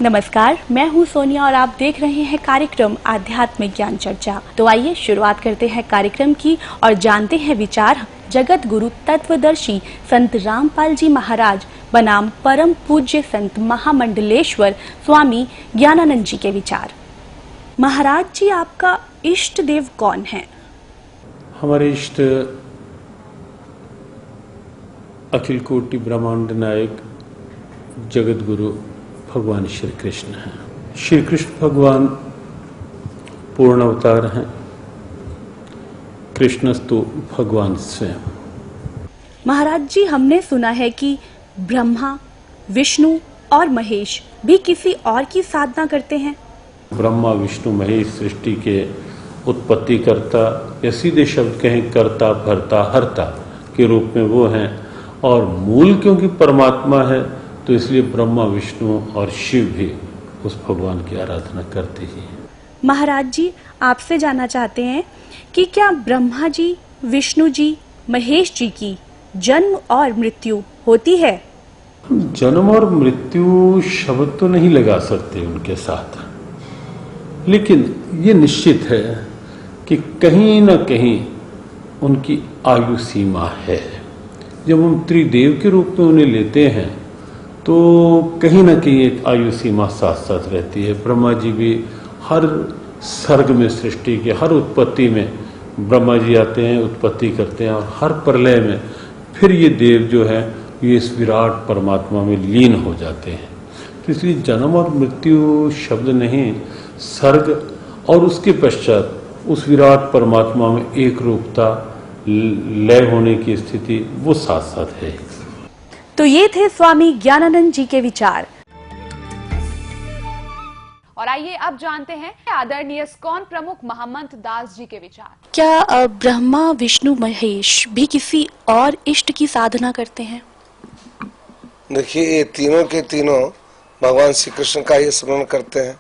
नमस्कार, मैं हूं सोनिया और आप देख रहे हैं कार्यक्रम आध्यात्मिक ज्ञान चर्चा। तो आइए शुरुआत करते हैं कार्यक्रम की और जानते हैं विचार जगत गुरु तत्वदर्शी संत रामपाल जी महाराज बनाम परम पूज्य संत महामंडलेश्वर स्वामी ज्ञानानंद जी के विचार। महाराज जी, आपका इष्ट देव कौन है? हमारे इष्ट अखिल कोटि ब्रह्मांड नायक जगत गुरु भगवान श्री कृष्ण हैं। श्री कृष्ण भगवान पूर्ण अवतार हैं। कृष्णस्तु भगवान स्वयं। महाराज जी, हमने सुना है कि ब्रह्मा, विष्णु और महेश भी किसी और की साधना करते हैं। ब्रह्मा, विष्णु, महेश सृष्टि के उत्पत्ति करता या सीधे शब्द कहें कर्ता, भरता, हरता के रूप में वो हैं। और मूल क्योंकि परमात्मा है तो इसलिए ब्रह्मा, विष्णु और शिव भी उस भगवान की आराधना करते ही हैं। महाराज जी, आपसे जानना चाहते हैं कि क्या ब्रह्मा जी, विष्णु जी, महेश जी की जन्म और मृत्यु होती है? जन्म और मृत्यु शब्द तो नहीं लगा सकते उनके साथ, लेकिन ये निश्चित है कि कहीं न कहीं उनकी आयु सीमा है। जब हम त्रिदेव के रूप में उन्हें लेते हैं तो कहीं ना कहीं एक आयु सीमा साथ साथ रहती है। ब्रह्मा जी भी हर सर्ग में, सृष्टि के हर उत्पत्ति में ब्रह्मा जी आते हैं, उत्पत्ति करते हैं, और हर प्रलय में फिर ये देव जो है ये इस विराट परमात्मा में लीन हो जाते हैं। तो इसलिए जन्म और मृत्यु शब्द नहीं, सर्ग और उसके पश्चात उस विराट परमात्मा में एक रूपता, लय होने की स्थिति वो साथ साथ है। तो ये थे स्वामी ज्ञानानंद जी के विचार। और आइए अब जानते हैं आदरणीय इस्कॉन प्रमुख महंत दास जी के विचार। क्या ब्रह्मा, विष्णु, महेश भी किसी और इष्ट की साधना करते हैं? देखिए, ये तीनों के तीनों भगवान श्री कृष्ण का ही स्मरण करते हैं।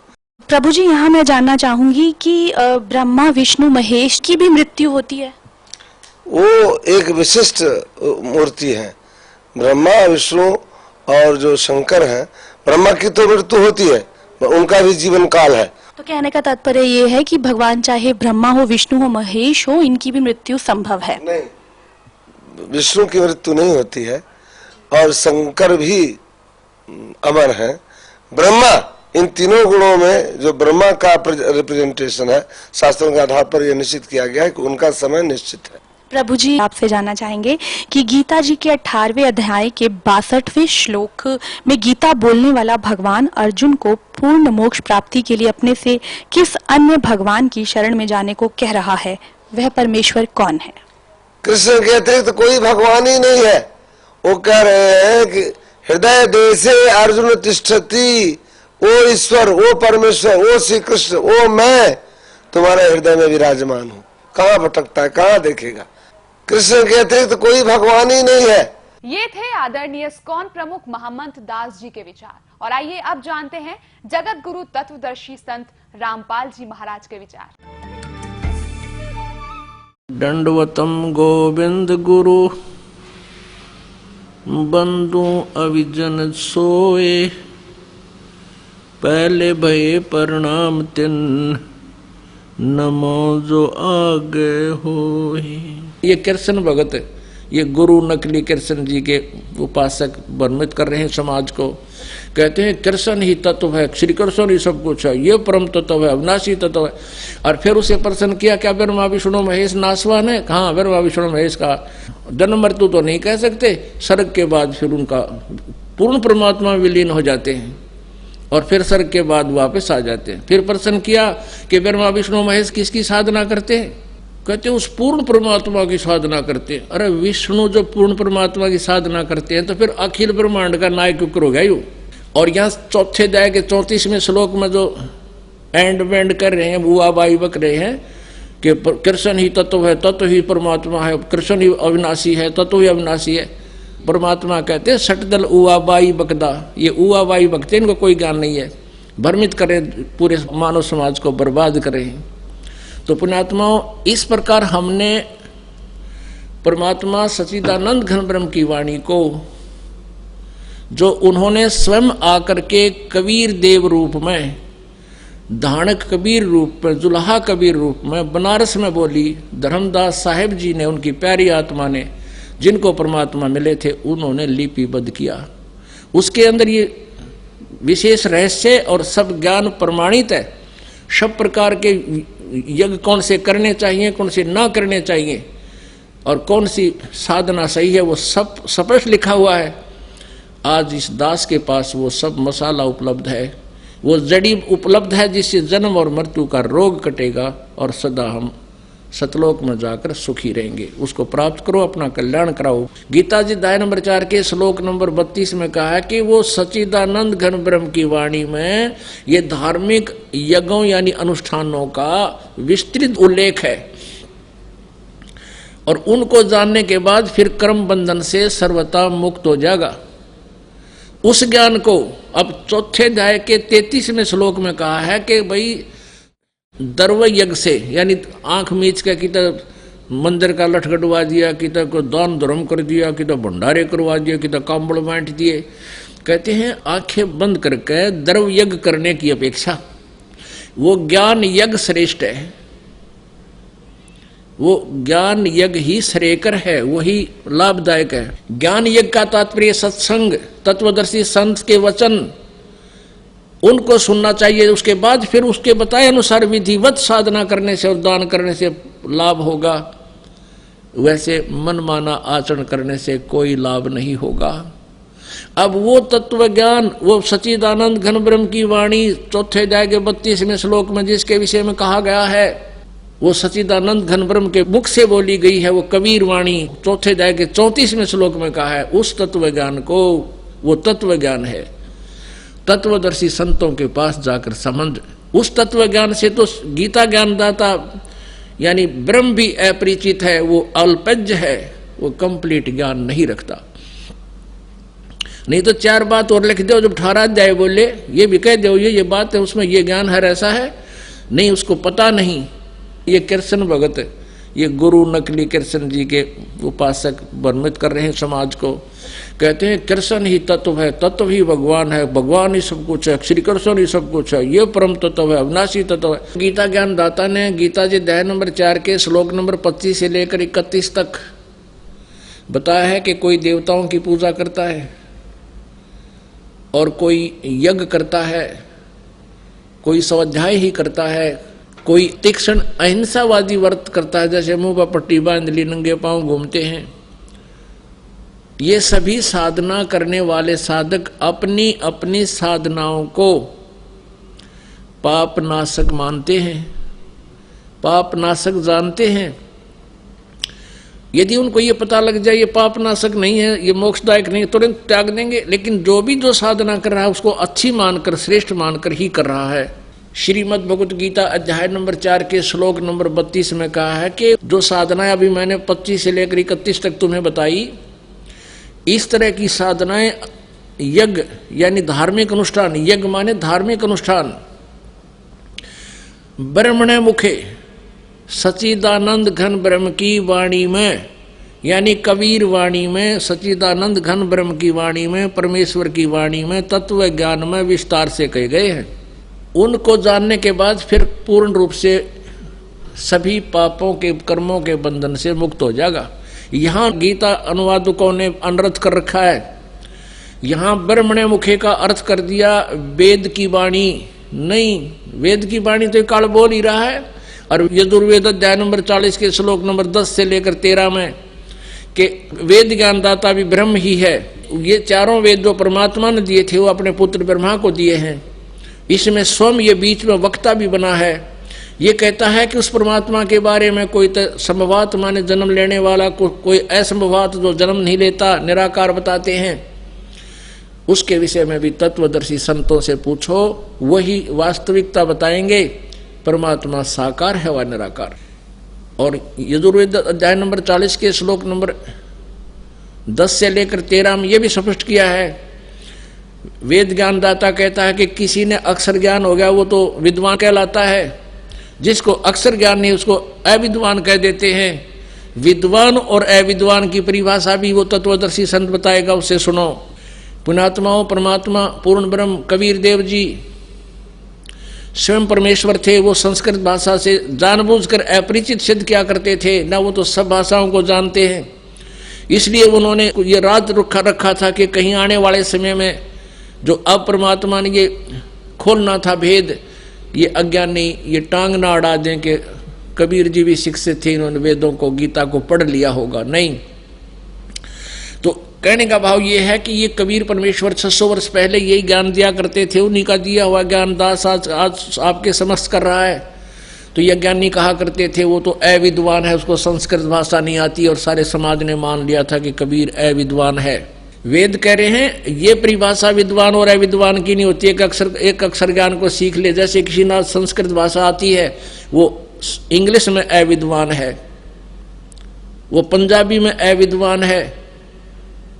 प्रभु जी, यहाँ मैं जानना चाहूंगी कि ब्रह्मा, विष्णु, महेश की भी मृत्यु होती है? वो एक विशिष्ट मूर्ति है। ब्रह्मा, विष्णु और जो शंकर हैं, ब्रह्मा की तो मृत्यु होती है, उनका भी जीवन काल है। तो कहने का तात्पर्य ये है कि भगवान चाहे ब्रह्मा हो, विष्णु हो, महेश हो, इनकी भी मृत्यु संभव है? नहीं, विष्णु की मृत्यु नहीं होती है और शंकर भी अमर है। ब्रह्मा, इन तीनों गुणों में जो ब्रह्मा का रिप्रेजेंटेशन है, शास्त्रों के आधार पर यह निश्चित किया गया है कि उनका समय निश्चित है। प्रभु जी, आपसे जानना चाहेंगे कि गीता जी के 18वें अध्याय के 62वें श्लोक में गीता बोलने वाला भगवान अर्जुन को पूर्ण मोक्ष प्राप्ति के लिए अपने से किस अन्य भगवान की शरण में जाने को कह रहा है? वह परमेश्वर कौन है? कृष्ण के अतिरिक्त तो कोई भगवान ही नहीं है। वो कह रहे हैं कि हृदय देशे अर्जुन तिष्ठति, ओ ईश्वर, ओ परमेश्वर, ओ श्री कृष्ण, ओ मैं तुम्हारे हृदय में विराजमान हूँ। कहाँ भटकता है, कहाँ देखेगा? कृष्ण के अतिरिक्त कोई भगवान ही नहीं है। ये थे आदरणीय इस्कॉन प्रमुख महंत दास जी के विचार। और आइए अब जानते हैं जगत गुरु तत्वदर्शी संत रामपाल जी महाराज के विचार। दंडवतम गोविंद गुरु बंधु अविजन सोए, पहले भये प्रणाम तिन नमो जो आगे होए। ये कृष्ण भगत, ये गुरु नकली कृष्ण जी के उपासक भ्रमित कर रहे हैं समाज को। कहते हैं कृष्ण ही तत्व है, श्री कृष्ण ही सब कुछ है, ये परम तत्व है, अविनाशी तत्व है। और फिर उसे प्रश्न किया, क्या ब्रह्मा, विष्णु, महेश नासवान है? कहाँ ब्रह्मा, विष्णु, महेश का जन्म मृत्यु तो नहीं कह सकते। स्वर्ग के बाद फिर उनका पूर्ण परमात्मा विलीन हो जाते हैं और फिर स्वर्ग के बाद वापस आ जाते हैं। फिर प्रश्न किया कि ब्रह्मा, विष्णु, महेश किसकी साधना करते हैं? कहते उस पूर्ण परमात्मा की साधना करते हैं। अरे विष्णु जो पूर्ण परमात्मा की साधना करते हैं तो फिर अखिल ब्रह्मांड का नायक क्यों हो गया यू? और यहाँ चौथे अध्याय के 34वें श्लोक में जो एंड वेंड कर रहे हैं, बुआ बाई बक रहे हैं कि कृष्ण ही तत्व है, तत्व ही परमात्मा है, कृष्ण ही अविनाशी है, तत्व ही अविनाशी है। परमात्मा कहते हैं सटदल उआ बाई बकदा, ये उआ बाई बकते, इनको कोई ज्ञान नहीं है, भ्रमित करें, पूरे मानव समाज को बर्बाद करें। तो पुण्यात्माओं, इस प्रकार हमने परमात्मा सच्चिदानंद घन ब्रह्म की वाणी को जो उन्होंने स्वयं आकर के कबीर देव रूप में, धानक कबीर रूप में, जुल्हा कबीर रूप में बनारस में बोली, धर्मदास साहेब जी ने, उनकी प्यारी आत्मा ने, जिनको परमात्मा मिले थे, उन्होंने लिपिबद्ध किया। उसके अंदर ये विशेष रहस्य और सब ज्ञान प्रमाणित है। सब प्रकार के यज्ञ कौन से करने चाहिए, कौन से ना करने चाहिए, और कौन सी साधना सही है, वो सब स्पष्ट लिखा हुआ है। आज इस दास के पास वो सब मसाला उपलब्ध है, वो जड़ी उपलब्ध है, जिससे जन्म और मृत्यु का रोग कटेगा और सदा हम सतलोक में जाकर सुखी रहेंगे। उसको प्राप्त करो, अपना कल्याण कराओ। गीता जी अध्याय नंबर 4 के श्लोक नंबर 32 में कहा है कि वो सच्चिदानंद घन ब्रह्म की वाणी में ये धार्मिक यज्ञों यानी अनुष्ठानों का विस्तृत उल्लेख है, और उनको जानने के बाद फिर कर्म बंधन से सर्वथा मुक्त हो जाएगा। उस ज्ञान को अब चौथे अध्याय के 33वें श्लोक में कहा है कि भाई दर्व यज्ञ से, यानी आंख मीच के कितना मंदिर का लठ कटवा दिया, कितना को दान धर्म कर दिया, कितना भंडारे करवा दिया, कितना कांबड़ बांट दिए। कहते हैं आंखें बंद करके दर्व यज्ञ करने की अपेक्षा वो ज्ञान यज्ञ श्रेष्ठ है। वो ज्ञान यज्ञ ही श्रेयकर है, वही लाभदायक है। ज्ञान यज्ञ का तात्पर्य सत्संग, तत्वदर्शी संत के वचन, उनको सुनना चाहिए। उसके बाद फिर उसके बताए अनुसार विधिवत साधना करने से और दान करने से लाभ होगा। वैसे मनमाना आचरण करने से कोई लाभ नहीं होगा। अब वो तत्व ज्ञान, वो सच्चिदानंद घन ब्रह्म की वाणी चौथे अध्याय के 32वें श्लोक में जिसके विषय में कहा गया है, वो सच्चिदानंद घन ब्रह्म के मुख से बोली गई है, वो कबीर वाणी चौथे अध्याय के 34वें श्लोक में कहा है। उस तत्व ज्ञान को, वो तत्व ज्ञान है, तत्वदर्शी संतों के पास जाकर समझ। उस तत्व ज्ञान से तो गीता ज्ञानदाता यानी ब्रह्म भी अपरिचित है, वो अल्पज्ञ है, वो कंप्लीट ज्ञान नहीं रखता। नहीं तो 4 बात और लिख दो, जब 18 अध्याय बोले ये भी कह दो ये बात है, उसमें ये ज्ञान है, ऐसा है नहीं, उसको पता नहीं। ये कृष्ण भगत, ये गुरु नकली कृष्ण जी के उपासक भ्रमित कर रहे हैं समाज को। कहते हैं कृष्ण ही तत्व है, तत्व ही भगवान है, भगवान ही सब कुछ है, श्री कृष्ण ही सब कुछ है, ये परम तत्व है, अविनाशी तत्व है। गीता ज्ञान दाता ने गीता जी अध्याय नंबर 4 के श्लोक नंबर 25 से लेकर 31 तक बताया है कि कोई देवताओं की पूजा करता है और कोई यज्ञ करता है, कोई स्वाध्याय ही करता है, कोई तीक्ष्ण अहिंसावादी व्रत करता है, जैसे मुंह पर पट्टी बांध ली, नंगे पांव घूमते हैं। ये सभी साधना करने वाले साधक अपनी अपनी साधनाओं को पाप नाशक मानते हैं, पाप नाशक जानते हैं। यदि उनको ये पता लग जाए ये पाप नाशक नहीं है, ये मोक्षदायक नहीं है, तुरंत त्याग देंगे। लेकिन जो साधना कर रहा है उसको अच्छी मानकर, श्रेष्ठ मानकर ही कर रहा है। श्रीमद् भगवत गीता अध्याय नंबर 4 के श्लोक नंबर 32 में कहा है कि जो साधनाएं अभी मैंने 25 से लेकर 31 तक तुम्हें बताई, इस तरह की साधनाएं यज्ञ यानी धार्मिक अनुष्ठान, यज्ञ माने धार्मिक अनुष्ठान, ब्रह्मणे मुखे सच्चिदानंद घन ब्रह्म की वाणी में यानी कबीर वाणी में, सच्चिदानंद घन ब्रह्म की वाणी में, परमेश्वर की वाणी में, तत्व ज्ञान में विस्तार से कहे गए हैं। उनको जानने के बाद फिर पूर्ण रूप से सभी पापों के कर्मों के बंधन से मुक्त हो जाएगा। यहाँ गीता अनुवादकों ने अनर्थ कर रखा है, यहाँ ब्रह्मणे मुखे का अर्थ कर दिया वेद की वाणी। नहीं, वेद की वाणी तो काल बोल ही रहा है। और यजुर्वेद अध्याय नंबर 40 के श्लोक नंबर 10 से लेकर 13 में कि वेद ज्ञानदाता भी ब्रह्म ही है। ये चारों वेद जो परमात्मा ने दिए थे वो अपने पुत्र ब्रह्मा को दिए हैं। इसमें स्वयं ये बीच में वक्ता भी बना है। ये कहता है कि उस परमात्मा के बारे में कोई संभवात माने जन्म लेने वाला, कोई असंभवात जो जन्म नहीं लेता, निराकार बताते हैं। उसके विषय में भी तत्वदर्शी संतों से पूछो, वही वास्तविकता बताएंगे। परमात्मा साकार है व निराकार। और यजुर्वेद अध्याय नंबर 40 के श्लोक नंबर 10 से लेकर 13 में यह भी स्पष्ट किया है। वेद ज्ञानदाता कहता है कि किसी ने अक्षर ज्ञान हो गया वो तो विद्वान कहलाता है, जिसको अक्षर ज्ञान नहीं उसको अविद्वान कह देते हैं। विद्वान और अविद्वान की परिभाषा भी वो तत्वदर्शी संत बताएगा, उससे सुनो। पुण्यात्माओं परमात्मा पूर्ण ब्रह्म कबीर देव जी स्वयं परमेश्वर थे। वो संस्कृत भाषा से जानबूझकर अपरिचित सिद्ध किया करते थे, ना वो तो सब भाषाओं को जानते हैं। इसलिए उन्होंने ये राज रखा था कि कहीं आने वाले समय में जो अब परमात्मा ने ये खोलना था भेद, ये अज्ञानी ये टांग ना अड़ा दें कि कबीर जी भी शिक्षित थे, इन्होंने वेदों को गीता को पढ़ लिया होगा। नहीं, तो कहने का भाव ये है कि ये कबीर परमेश्वर 600 वर्ष पहले यही ज्ञान दिया करते थे। उन्हीं का दिया हुआ ज्ञान दास आज आपके समक्ष कर रहा है। तो ये ज्ञानी कहा करते थे वो तो अविद्वान है, उसको संस्कृत भाषा नहीं आती, और सारे समाज ने मान लिया था कि कबीर अविद्वान है। वेद कह रहे हैं ये परिभाषा विद्वान और अविद्वान की नहीं होती। एक अक्षर ज्ञान को सीख ले, जैसे किसी ना संस्कृत भाषा आती है वो इंग्लिश में अविद्वान है, वो पंजाबी में अविद्वान है।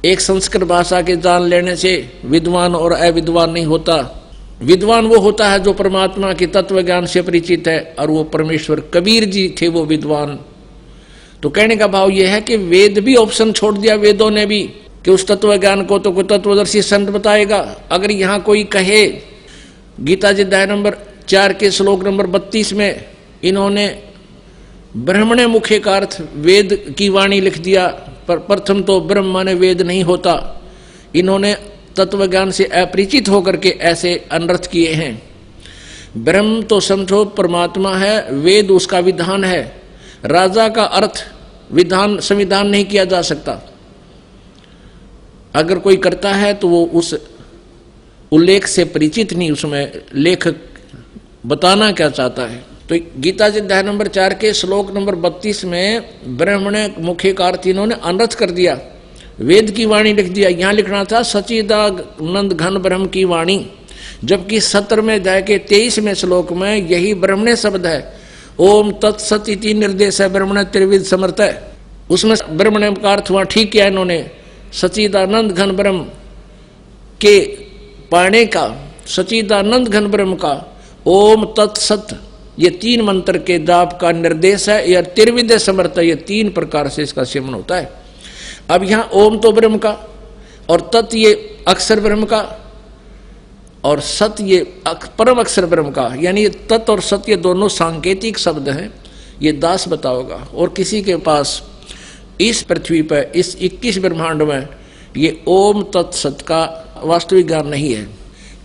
एक संस्कृत भाषा के जान लेने से विद्वान और अविद्वान नहीं होता। विद्वान वो होता है जो परमात्मा के तत्व ज्ञान से परिचित है, और वो परमेश्वर कबीर जी थे वो विद्वान। तो कहने का भाव ये है कि वेद भी ऑप्शन छोड़ दिया वेदों ने भी कि उस तत्व ज्ञान को तो कोई तत्वदर्शी संत बताएगा। अगर यहाँ कोई कहे, गीता जी अध्याय नंबर 4 के श्लोक नंबर 32 में इन्होंने ब्रह्मणे मुखे का अर्थ वेद की वाणी लिख दिया, पर प्रथम तो ब्रह्म माने वेद नहीं होता। इन्होंने तत्व ज्ञान से अपरिचित होकर के ऐसे अनर्थ किए हैं। ब्रह्म तो समझो परमात्मा है, वेद उसका विधान है। राजा का अर्थ विधान संविधान नहीं किया जा सकता। अगर कोई करता है तो वो उस उल्लेख से परिचित नहीं, उसमें लेखक बताना क्या चाहता है। तो गीता जी अध्याय नंबर 4 के श्लोक नंबर 32 में ब्रह्मणे मुखे का अर्थ इन्होंने अनर्थ कर दिया, वेद की वाणी लिख दिया। यहाँ लिखना था सच्चिदानंद घन ब्रह्म की वाणी, जबकि 17वें अध्याय के 23वें श्लोक में यही ब्रह्मणे शब्द है। ओम तत्सत इति निर्देश है ब्रह्मणे त्रिविध समर्थ है, उसमें ब्रह्मणे का अर्थ वहाँ ठीक किया इन्होंने। सच्चिदानंद घन ब्रह्म के पाने का, सच्चिदानंद घन ब्रह्म का ओम तत्सत, ये 3 मंत्र के जाप का निर्देश है। या त्रिविध समर्थ, ये 3 प्रकार से इसका सेवन होता है। अब यहाँ ओम तो ब्रह्म का, और तत् ये अक्षर ब्रह्म का, और सत ये परम अक्षर ब्रह्म का। यानी तत् और सत ये दोनों सांकेतिक शब्द हैं, ये दास बताओगा। और किसी के पास इस पृथ्वी पर इस 21 ब्रह्मांड में ये ओम तत्सत का वास्तविक ज्ञान नहीं है।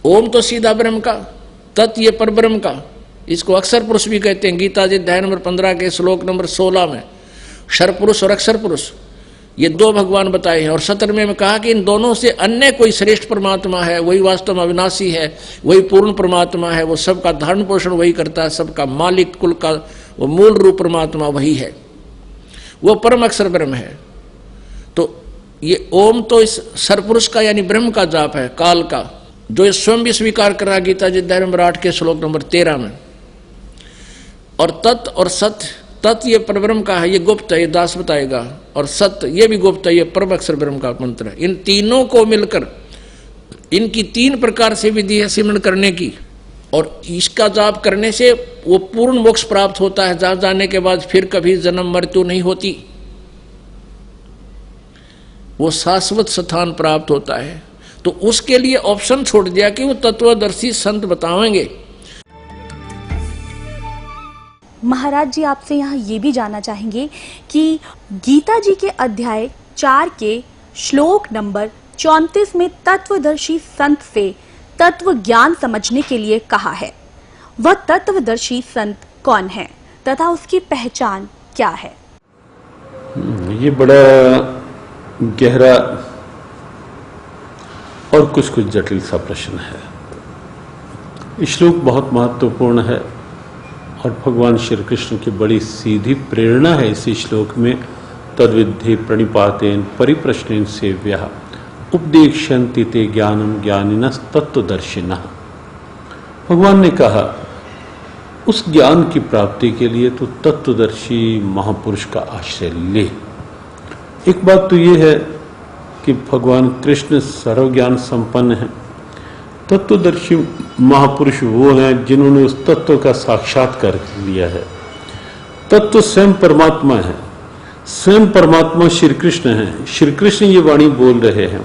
ओम तो सीधा ब्रह्म का, तत् ये पर ब्रह्म का, इसको अक्षर पुरुष भी कहते हैं। गीता जी अध्याय नंबर 15 के श्लोक नंबर 16 में क्षर पुरुष और अक्षर पुरुष ये 2 भगवान बताए हैं। और 17वें में कहा कि इन दोनों से अन्य कोई श्रेष्ठ परमात्मा है, वही वास्तव में अविनाशी है, वही पूर्ण परमात्मा है, वो सबका धारण पोषण वही करता है, सबका मालिक, कुल का वो मूल रूप परमात्मा वही है, वो परम अक्षर ब्रह्म है। तो ये ओम तो इस सरपुरुष का यानी ब्रह्म का जाप है, काल का, जो ये स्वयं भी स्वीकार कर रहा गीता जी अध्याय नंबर 8 के श्लोक नंबर 13 में। और तत् और सत, तत् ये परब्रह्म का है, ये गुप्त है, ये दास बताएगा। और सत्य ये भी गुप्त है, ये परम अक्षर ब्रह्म का मंत्र है। इन तीनों को मिलकर इनकी 3 प्रकार से विधि है सिमरण करने की, और इसका जाप करने से वो पूर्ण मोक्ष प्राप्त होता है, जहां जाने के बाद फिर कभी जन्म मृत्यु नहीं होती, वो शाश्वत स्थान प्राप्त होता है। तो उसके लिए ऑप्शन छोड़ दिया कि वो तत्वदर्शी संत बताएंगे। महाराज जी, आपसे यहाँ ये भी जानना चाहेंगे कि गीता जी के अध्याय 4 के श्लोक नंबर 34 में तत्वदर्शी संत से तत्व ज्ञान समझने के लिए कहा है। वह तत्वदर्शी संत कौन है तथा उसकी पहचान क्या है? ये बड़ा गहरा और कुछ जटिल सा प्रश्न है। श्लोक बहुत महत्वपूर्ण है और भगवान श्री कृष्ण की बड़ी सीधी प्रेरणा है इस श्लोक में। तद्विद्धि प्रणिपातेन परिप्रश्नेन सेव्यः उपदेक्ष्यन्ति ते ज्ञानम ज्ञानिनः तत्वदर्शिनः। भगवान ने कहा उस ज्ञान की प्राप्ति के लिए तो तत्वदर्शी महापुरुष का आश्रय ले। एक बात तो ये है कि भगवान कृष्ण सर्वज्ञान संपन्न है। तत्वदर्शी महापुरुष वो हैं जिन्होंने उस तत्व का साक्षात्कार लिया है। तत्व स्वयं परमात्मा है, स्वयं परमात्मा श्री कृष्ण है। श्री कृष्ण ये वाणी बोल रहे हैं।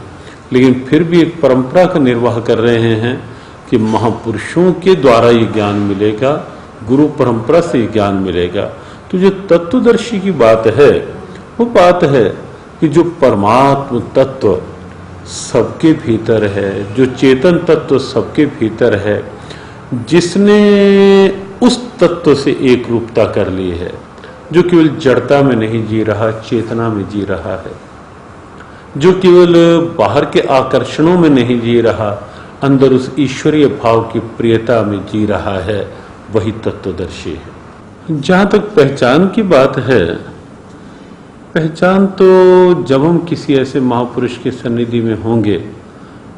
लेकिन फिर भी एक परंपरा का निर्वाह कर रहे हैं कि महापुरुषों के द्वारा ये ज्ञान मिलेगा, गुरु परंपरा से ज्ञान मिलेगा। तो जो तत्वदर्शी की बात है वो बात है कि जो परमात्म तत्व सबके भीतर है, जो चेतन तत्व सबके भीतर है, जिसने उस तत्व से एक रूपता कर ली है, जो केवल जड़ता में नहीं जी रहा, चेतना में जी रहा है, जो केवल बाहर के आकर्षणों में नहीं जी रहा, अंदर उस ईश्वरीय भाव की प्रियता में जी रहा है, वही तत्वदर्शी है। जहां तक पहचान की बात है, पहचान तो जब हम किसी ऐसे महापुरुष के सन्निधि में होंगे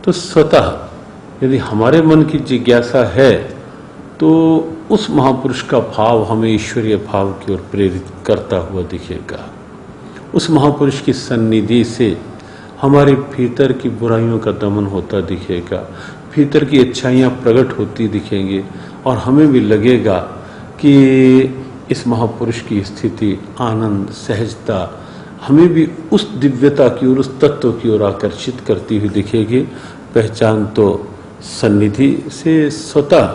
तो स्वतः यदि हमारे मन की जिज्ञासा है तो उस महापुरुष का भाव हमें ईश्वरीय भाव की ओर प्रेरित करता हुआ दिखेगा। उस महापुरुष की सन्निधि से हमारे भीतर की बुराइयों का दमन होता दिखेगा, भीतर की अच्छाइयाँ प्रकट होती दिखेंगी और हमें भी लगेगा कि इस महापुरुष की स्थिति, आनंद, सहजता हमें भी उस दिव्यता की ओर, उस तत्व की ओर आकर्षित करती हुई दिखेगी। पहचान तो सन्निधि से स्वतः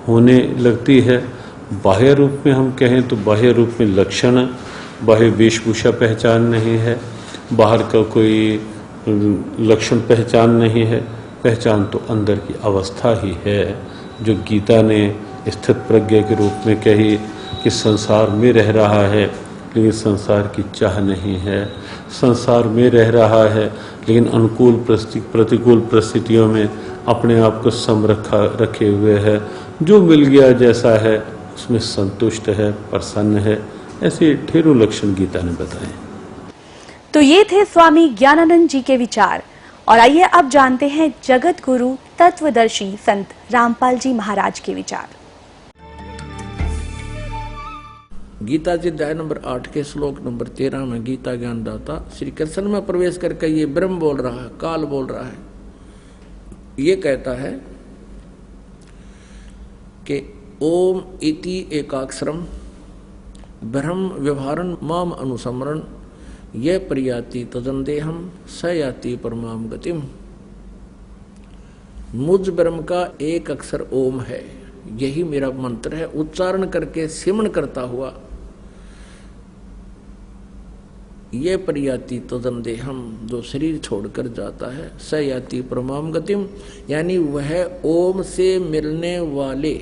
होने लगती है। बाह्य रूप में हम कहें तो बाह्य रूप में लक्षण, बाह्य वेशभूषा पहचान नहीं है, बाहर का कोई लक्षण पहचान नहीं है। पहचान तो अंदर की अवस्था ही है, जो गीता ने स्थित प्रज्ञ के रूप में कही कि संसार में रह रहा है लेकिन संसार की चाह नहीं है, संसार में रह रहा है लेकिन अनुकूल प्रतिकूल परिस्थितियों में अपने आप को सम रखे हुए है, जो मिल गया जैसा है उसमें संतुष्ट है, प्रसन्न है। ऐसे ढेरों लक्षण गीता ने बताए। तो ये थे स्वामी ज्ञानानंद जी के विचार। और आइए अब जानते हैं जगत गुरु तत्वदर्शी संत रामपाल जी महाराज के विचार। गीता जी अध्याय नंबर 8 के श्लोक नंबर 13 में गीता ज्ञानदाता श्री कृष्ण में प्रवेश करके ये ब्रह्म बोल रहा है, काल बोल रहा है, ये कहता है कि ओम इति एकाक्षरम ब्रह्म व्यवहारन माम अनुसमरण ये प्रयाति तदंदेहम स याति परमाम गतिम। मुझ ब्रह्म का एक अक्षर ओम है, यही मेरा मंत्र है। उच्चारण करके सिमरण करता हुआ ये प्रयाति तदंदेहम, जो शरीर छोड़कर जाता है, स याति परमाम गतिम, यानी वह ओम से मिलने वाले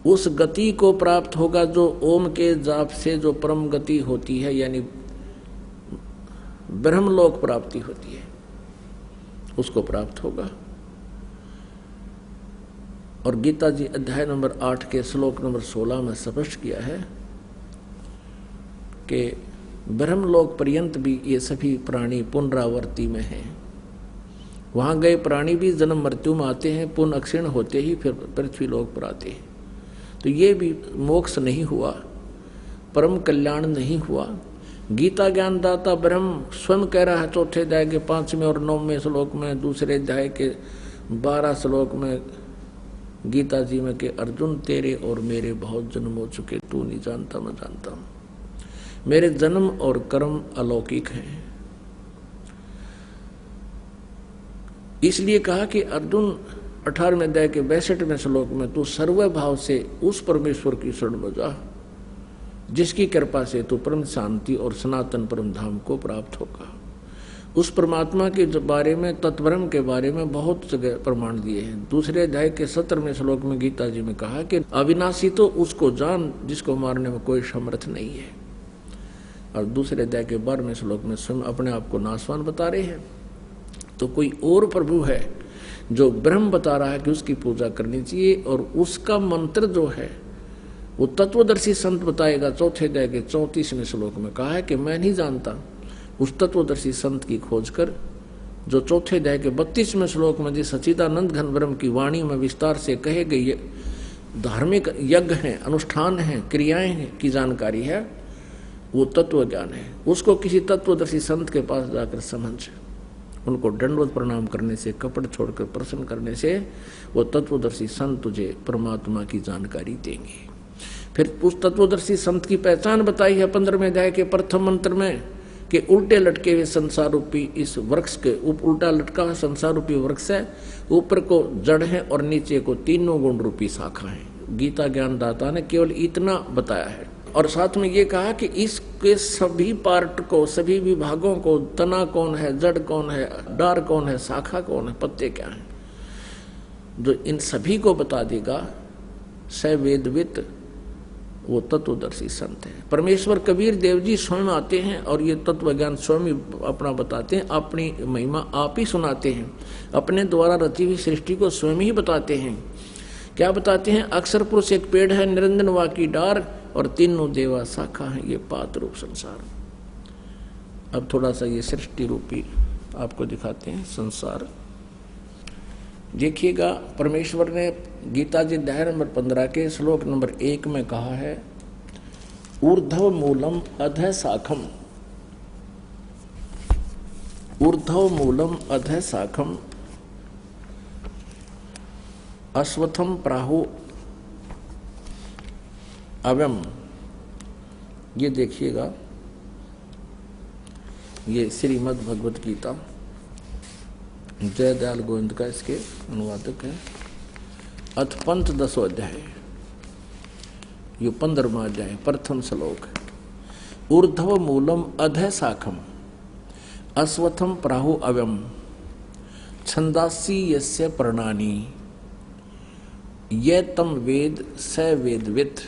उस गति को प्राप्त होगा जो ओम के जाप से जो परम गति होती है, यानी ब्रह्मलोक प्राप्ति होती है, उसको प्राप्त होगा। और गीता जी अध्याय नंबर 8 के श्लोक नंबर 16 में स्पष्ट किया है कि ब्रह्मलोक पर्यंत भी ये सभी प्राणी पुनरावर्ती में हैं। वहां गए प्राणी भी जन्म मृत्यु में आते हैं, पुनः अक्षीण होते ही फिर पृथ्वी लोक पर आते हैं। तो ये भी मोक्ष नहीं हुआ, परम कल्याण नहीं हुआ। गीता ज्ञानदाता ब्रह्म स्वयं कह रहा है चौथे अध्याय के 5वें और 9वें श्लोक में, दूसरे अध्याय के 12 श्लोक में गीता जी में कि अर्जुन तेरे और मेरे बहुत जन्म हो चुके, तू नहीं जानता मैं जानता हूं। मेरे जन्म और कर्म अलौकिक हैं। इसलिए कहा कि अर्जुन 18वें अध्याय के 62वें श्लोक में तू सर्वभाव से उस परमेश्वर की शरण में जा जिसकी कृपा से तू परम शांति और सनातन परम धाम को प्राप्त होगा। उस परमात्मा के बारे में, तत्ब्रह्म के बारे में बहुत जगह प्रमाण दिए हैं। दूसरे अध्याय के 17वें श्लोक में गीता जी में कहा कि अविनाशी तो उसको जान जिसको मारने में कोई समर्थ नहीं है। और दूसरे अध्याय के 12वें श्लोक में स्वयं अपने आप को नाशवान बता रहे हैं। तो कोई और प्रभु है जो ब्रह्म बता रहा है कि उसकी पूजा करनी चाहिए, और उसका मंत्र जो है वो तत्वदर्शी संत बताएगा। चौथे अध्याय के 34वें श्लोक में कहा है कि मैं नहीं जानता। उस तत्वदर्शी संत की खोज कर, जो चौथे अध्याय के 32वें श्लोक में जिस सच्चिदानंद घन ब्रह्म की वाणी में विस्तार से कहे गई धार्मिक यज्ञ हैं, अनुष्ठान हैं, क्रियाएं हैं की जानकारी है, वो तत्व ज्ञान है। उसको किसी तत्वदर्शी संत के पास जाकर समझ, उनको दंडवत प्रणाम करने से, कपड़ छोड़कर प्रसन्न करने से वो तत्वदर्शी संत तुझे परमात्मा की जानकारी देंगे। फिर उस तत्वदर्शी संत की पहचान बताई है 15वें अध्याय के प्रथम मंत्र में कि उल्टे लटके हुए संसार रूपी इस वृक्ष के उल्टा लटका हुआ संसार रूपी वृक्ष है, ऊपर को जड़ है और नीचे को तीनों गुण रूपी शाखा है। गीता ज्ञानदाता ने केवल इतना बताया है और साथ में ये कहा कि इसके सभी पार्ट को, सभी विभागों को, तना कौन है, जड़ कौन है, डार कौन है, शाखा कौन है, पत्ते क्या है, जो इन सभी को बता देगा स वेदवित, वो तत्वदर्शी संत है। परमेश्वर कबीर देव जी स्वयं आते हैं और ये तत्व ज्ञान स्वयं अपना बताते हैं, अपनी महिमा आप ही सुनाते हैं, अपने द्वारा रची हुई सृष्टि को स्वयं ही बताते हैं। क्या बताते हैं? अक्षर पुरुष एक पेड़ है, निरंजन वाकी डार और तीनों देवा शाखा है, ये पात रूप संसार। अब थोड़ा सा ये सृष्टि रूपी आपको दिखाते हैं संसार। देखिएगा, परमेश्वर ने गीता जी अध्याय नंबर 15 के श्लोक नंबर 1 में कहा है, ऊर्ध्व मूलम अधः शाखम, ऊर्ध्व मूलम अधः शाखम अश्वत्थम प्राहु अव्यम। ये देखिएगा, ये श्रीमद् भगवत गीता जयदयाल गोविंद का इसके अनुवादक है। अथ पंथ 10 अध्याय, ये 15वां अध्याय, प्रथम श्लोक। ऊर्ध्व मूलम अधः शाखम अश्वत्थम प्राहु अव्यम छंदासी यस्य पर्णानि ये तम वेद स वेदवित।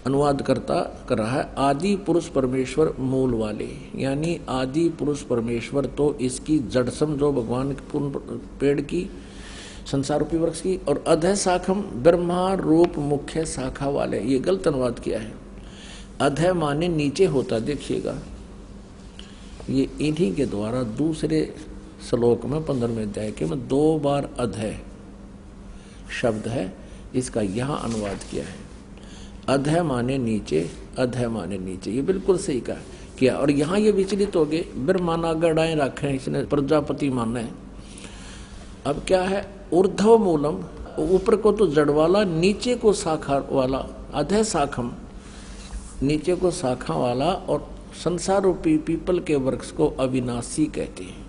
अनुवाद करता कर रहा है, आदि पुरुष परमेश्वर मूल वाले, यानी आदि पुरुष परमेश्वर तो इसकी जड़ समझो भगवान पूर्ण पेड़ की, संसार रूपी वृक्ष की, और अधः शाखम ब्रह्मा रूप मुख्य शाखा वाले। ये गलत अनुवाद किया है, अधः माने नीचे होता। देखिएगा, ये इन्हीं के द्वारा दूसरे श्लोक में 15वें अध्याय के में 2 बार अधः शब्द है, इसका यहाँ अनुवाद किया है। अधः माने नीचे, अधः माने नीचे, ये बिल्कुल सही कहा किया। और यहाँ ये विचलित हो गए, ब्रह्मा नागड़ाएं रखे हैं, इसने प्रजापति माना है। अब क्या है? ऊर्ध्व मूलम, ऊपर को तो जड़ वाला, नीचे को शाखा वाला, अधः शाखम, नीचे को शाखा वाला, और संसार रूपी पीपल के वृक्ष को अविनाशी कहते हैं,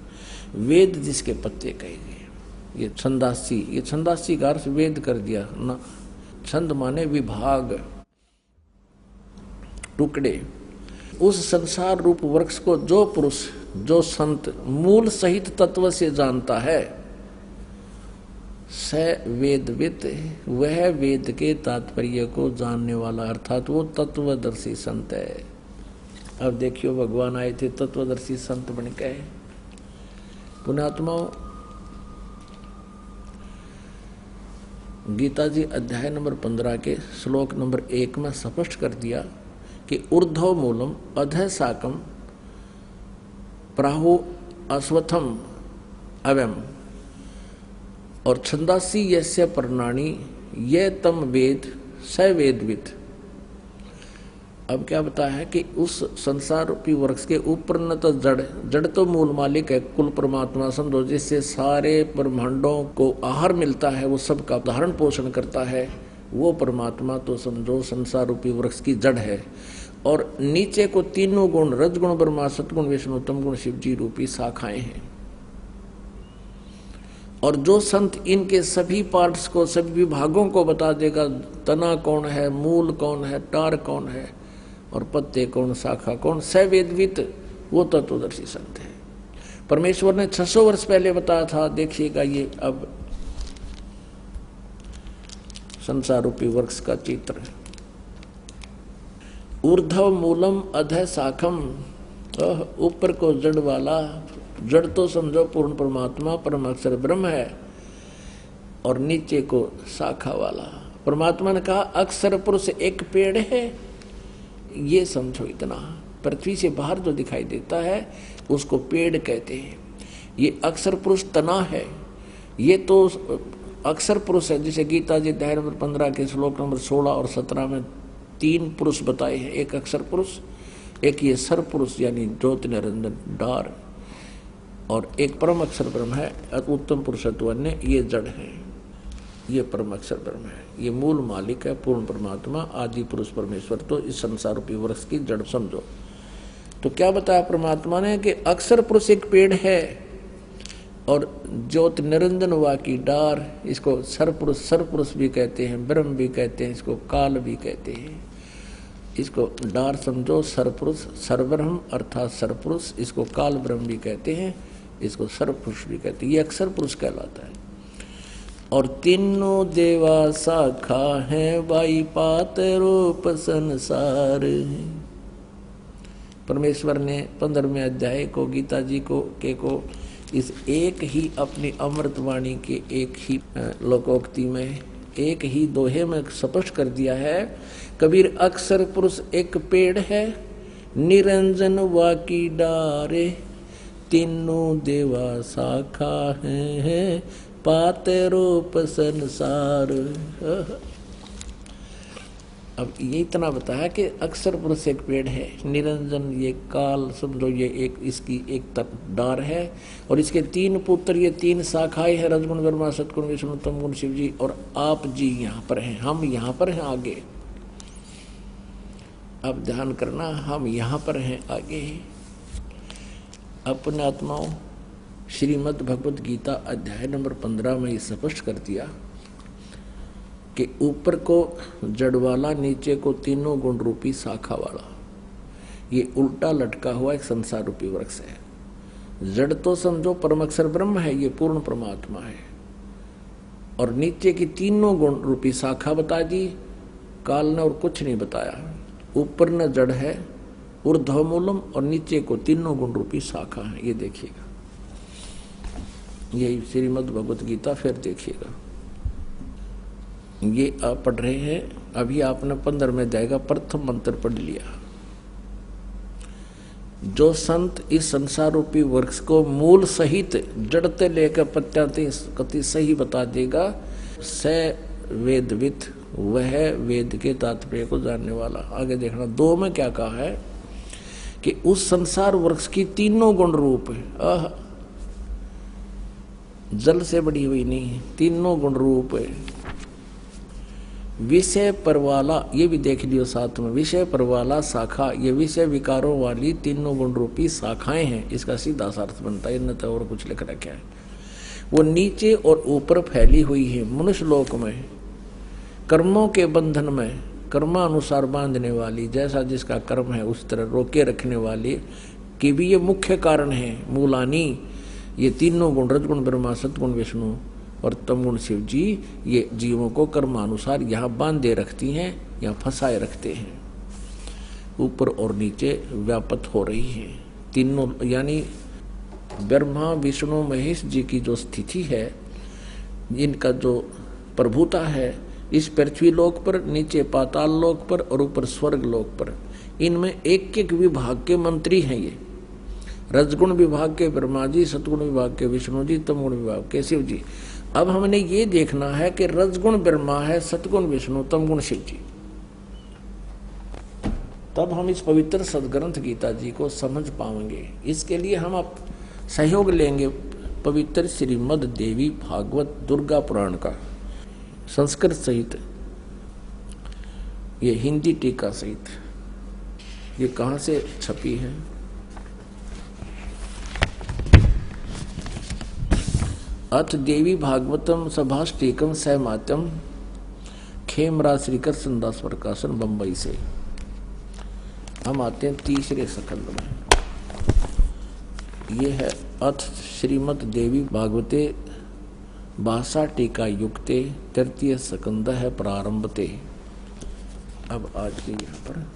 वेद जिसके पत्ते कहे गए। ये छंदासी, ये छंदासी का अर्थ वेद कर दिया ना। छंद माने विभाग, टुकड़े। उस संसार रूप वृक्ष को जो पुरुष, जो संत मूल सहित तत्व से जानता है, स वेदवित, वह वेद के तात्पर्य को जानने वाला, अर्थात वो तत्वदर्शी संत है। अब देखियो, भगवान आए थे तत्वदर्शी संत बन के। पुण्यात्माओं, गीता जी अध्याय नंबर 15 के श्लोक नंबर 1 में स्पष्ट कर दिया कि ऊर्ध्व मूलम अधः शाखम प्राहु अश्वत्थम अव्यम और छंदासी यस्य पर्णानि ये तम वेद स वेदवित। अब क्या बताया है कि उस संसार रूपी वृक्ष के ऊपर न तो जड़ तो मूल मालिक है, कुल परमात्मा समझो, जिससे सारे ब्रह्मांडों को आहार मिलता है, वो सबका धारण पोषण करता है, वो परमात्मा तो समझो संसार रूपी वृक्ष की जड़ है। और नीचे को तीनों गुण, रजगुण ब्रह्मा, सतगुण विष्णु, तम गुण शिव जी रूपी शाखाएं हैं। और जो संत इनके सभी पार्ट्स को, सभी विभागों को बता देगा, तना कौन है, मूल कौन है, टार कौन है, और पत्ते कौन, शाखा कौन, सवेदवित, वो तत्वदर्शी संत है। परमेश्वर ने 600 वर्ष पहले बताया था। देखिएगा, ये अब संसार रूपी वृक्ष का चित्र। ऊर्ध्व मूलम अधः शाखम, ऊपर को जड़ वाला, जड़ तो समझो पूर्ण परमात्मा परम अक्षर ब्रह्म है, और नीचे को शाखा वाला। परमात्मा ने कहा अक्षर पुरुष एक पेड़ है, ये समझो इतना। पृथ्वी से बाहर जो दिखाई देता है उसको पेड़ कहते हैं। ये अक्षर पुरुष तना है, ये तो अक्षर पुरुष है। जिसे गीता जी अध्याय नंबर 15 के श्लोक नंबर 16 और 17 में 3 पुरुष बताए हैं, एक अक्षर पुरुष, एक ये सर पुरुष यानी ज्योति निरंजन डार, और एक परम अक्षर ब्रह्म है, उत्तम पुरुषत्व, ये जड़ है, ये परम अक्षर ब्रह्म है, ये मूल मालिक है, पूर्ण परमात्मा, आदि पुरुष परमेश्वर। तो इस संसार रूपी वृक्ष की जड़ समझो। तो क्या बताया परमात्मा ने कि अक्षर पुरुष एक पेड़ है और ज्योत निरंजन हुआ की डार, इसको सरपुरुष भी कहते हैं, ब्रह्म भी कहते हैं, इसको काल भी कहते हैं। इसको डार समझो, सरपुरुष सरब्रह्म अर्थात सरपुरुष, इसको काल ब्रह्म भी कहते हैं, इसको सरपुरुष भी कहते हैं। ये अक्षर पुरुष कहलाता है। और तीनों देवा शाखा है, बाई पात रूप संसार। परमेश्वर ने 15वें अध्याय को गीता जी को इस एक ही अपनी अमृतवाणी के एक ही लोकोक्ति में, एक ही दोहे में स्पष्ट कर दिया है। कबीर अक्षर पुरुष एक पेड़ है, निरंजन वाकी डारे, तीनों देवा शाखा है, पाते रूप संसार। अब ये इतना बताया कि अक्षर पुरुष एक पेड़ है, निरंजन ये काल समझो, ये एक इसकी एक डार है, और इसके 3 पुत्र, ये 3 शाखाएं हैं, रजगुण ब्रह्मा सतगुण विष्णु तमगुण शिव जी, और आप जी यहाँ पर हैं, हम यहाँ पर हैं आगे। अब ध्यान करना, हम यहाँ पर हैं आगे। अपने आत्माओं, श्रीमद् भगवत गीता अध्याय नंबर 15 में ये स्पष्ट कर दिया कि ऊपर को जड़ वाला, नीचे को तीनों गुण रूपी शाखा वाला, ये उल्टा लटका हुआ एक संसार रूपी वृक्ष है। जड़ तो समझो परम अक्षर ब्रह्म है, ये पूर्ण परमात्मा है, और नीचे की तीनों गुण रूपी शाखा बता दी काल ने, और कुछ नहीं बताया। ऊपर न जड़ है ऊर्ध्वमूलम, और नीचे को तीनों गुण रूपी शाखा है। ये देखिएगा, यही श्रीमद् भगवत गीता, फिर देखिएगा। ये आप पढ़ रहे हैं, अभी आपने 15वें अध्याय का प्रथम मंत्र पढ़ लिया। जो संत इस संसार रूपी वृक्ष को मूल सहित जड़ते लेकर पत्याते कति सही बता देगा, स वेदविद, वह वेद के तात्पर्य को जानने वाला। आगे देखना 2 में क्या कहा है कि उस संसार वृक्ष की तीनों गुण रूप है, जल से बड़ी हुई नहीं है, तीनों गुण रूप है। विषय पर वाला, ये भी देख लियो साथ में, विषय पर वाला शाखा, ये विषय विकारों वाली तीनों गुण रूपी शाखाएं हैं। इसका सीधा अर्थ बनता है, न तो और कुछ लिख रखा है। वो नीचे और ऊपर फैली हुई है मनुष्य लोक में, कर्मों के बंधन में कर्मानुसार बांधने वाली, जैसा जिसका कर्म है उस तरह रोके रखने वाली की भी ये मुख्य कारण है। मूलानी, ये तीनों गुण, रजगुण ब्रह्मा सतगुण विष्णु और तमगुण शिव जी, ये जीवों को कर्मानुसार यहाँ बांधे रखती हैं, यहाँ फंसाए रखते हैं। ऊपर और नीचे व्यापत हो रही है तीनों, यानी ब्रह्मा विष्णु महेश जी की जो स्थिति है, इनका जो प्रभुता है इस पृथ्वी लोक पर, नीचे पाताल लोक पर और ऊपर स्वर्ग लोक पर, इनमें एक एक विभाग के मंत्री हैं। ये रजगुण विभाग के ब्रह्मा जी, सतगुण विभाग के विष्णु जी, तमगुण विभाग के शिव जी। अब हमने ये देखना है कि रजगुण ब्रह्मा है, सतगुण विष्णु, तमगुण शिव जी, तब हम इस पवित्र सदग्रंथ गीता जी को समझ पाएंगे। इसके लिए हम आप सहयोग लेंगे पवित्र श्रीमद् देवी भागवत दुर्गा पुराण का, संस्कृत सहित, ये हिंदी टीका सहित। ये कहाँ से छपी है? अथ देवी भागवतम सभाष्टीकम सहमात्यम, खेमराज श्रीकर संदास प्रकाशन, बंबई से। हम आते हैं तीसरे स्कंद में। ये है अथ श्रीमद् देवी भागवते भाषा टीका युक्ते, तृतीय स्कंद है प्रारंभते। अब आज के यहाँ पर